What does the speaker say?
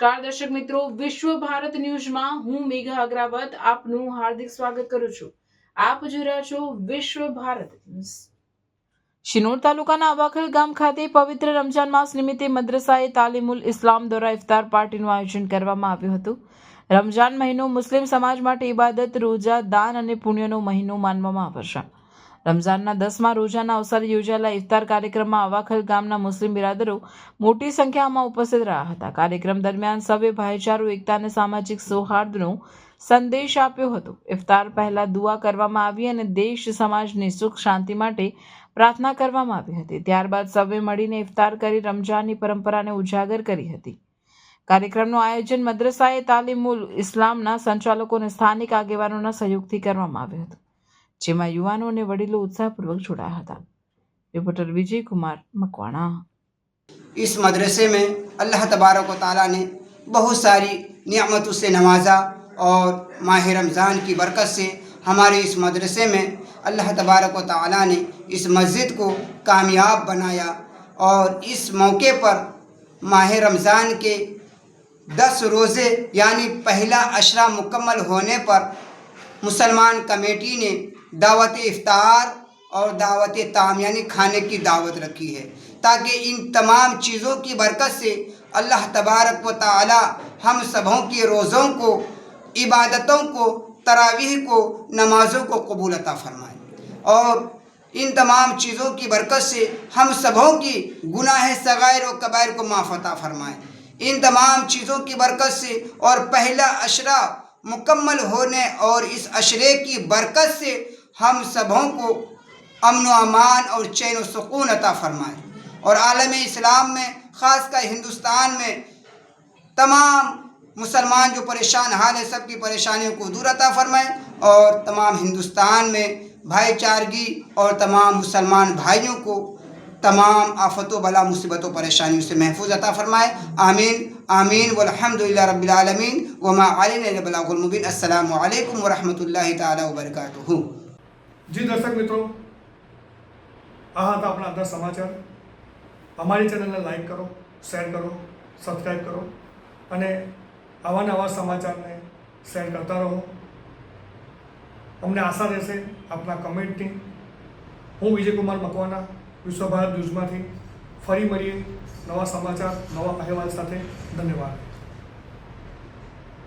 નમસ્કાર દર્શક મિત્રો, વિશ્વ ભારત ન્યૂઝમાં હું મેઘા અગ્રવાલ આપનું હાર્દિક સ્વાગત કરું છું। આપ જોઈ રહ્યા છો વિશ્વ ભારત ન્યૂઝ। શિનોર તાલુકાના અવાખલ ગામ ખાતે પવિત્ર રમજાન માસ નિમિત્તે મદ્રસાએ તાલીમુલ ઇસ્લામ દ્વારા ઇફતાર પાર્ટીનું આયોજન કરવામાં આવ્યું હતું। રમજાન મહિનો મુસ્લિમ સમાજ માટે ઇબાદત, રોજા, દાન અને પુણ્યનો મહિનો માનવામાં આવે છે। રમઝાનના 10મા રોજાના અવસરે યોજાયેલા ઇફતાર કાર્યક્રમમાં અવાખલ ગામના મુસ્લિમ બિરાદરો મોટી સંખ્યામાં ઉપસ્થિત રહ્યા હતા। કાર્યક્રમ દરમિયાન સૌએ ભાઈચારો, એકતા અને સામાજિક સૌહાર્દનો સંદેશ આપ્યો હતો। ઇફતાર પહેલા દુઆ કરવામાં આવી અને દેશ સમાજની સુખ શાંતિ માટે પ્રાર્થના કરવામાં આવી હતી। ત્યારબાદ સૌએ મળીને ઇફતાર કરી રમઝાનની પરંપરાને ઉજાગર કરી હતી। કાર્યક્રમનું આયોજન મદ્રસાએ તાલીમુલ ઇસ્લામના સંચાલકો અને સ્થાનિક આગેવાનોના સહયોગથી કરવામાં આવ્યું હતું, જેમાં યુવાનો અને વડીલો उत्साहपूर्वक જોડાયા હતા। रिपोर्टर विजय कुमार मकवाणा। इस मदरसे में अल्लाह तबारक व ताला ने बहुत सारी नियामतों से नवाजा और माह रमज़ान की बरकत से हमारे इस मदरसे में अल्लाह तबारक व ताला ने इस मस्जिद को कामयाब बनाया और इस मौके पर माह रमज़ान के 10 रोज़े यानी पहला अशरा मुकम्मल होने पर मुसलमान कमेटी ने दावत इफ्तार और दावत ताम यानी खाने की दावत रखी है, ताकि इन तमाम चीज़ों की बरकत से अल्लाह तबारक व ताला हम सबों के रोज़ों को, इबादतों को, तरावीह को, नमाज़ों को कबूल अता फरमाए और इन तमाम चीज़ों की बरकत से हम सबों की गुनाह सगायर और कबायर को माफ़ अता फरमाए। इन तमाम चीज़ों की बरकत से और पहला अशरा मुकम्मल होने और इस अशरे की बरकत से हम सबों को अमन व अमान और चैन व सुकून अता फरमाए और आलम इस्लाम में ख़ासकर हिंदुस्तान में तमाम मुसलमान जो परेशान हाल है सबकी परेशानियों को दूर अता फरमाए और तमाम हिंदुस्तान में भाईचारगी और तमाम मुसलमान भाइयों को तमाम आफतों, बला, मुसीबतों, परेशानियों से महफूज अता फरमाए। आमीन आमीन वल्हम्दुलिल्लाह रब्बिल आलमीन वमा अलैना इल्ला बलागुल मुबीन। अस्सलामु अलैकुम व रहमतुल्लाहि ताला व बरकातुहू। जी दर्शक मित्रों, आ था अपना 10 समाचार। हमारी चैनल ने लाइक करो, शेर करो, सब्सक्राइब करो અને આવા નવા સમાચારને શેર કરતા રહો। અમને આશા રહેશે આપના કમેન્ટની। હું વિજય કુમાર મકવાણા વિશ્વ ભારત ન્યૂઝમાંથી ફરી મળીએ નવા સમાચાર, નવા અહેવાલ સાથે। ધન્યવાદ।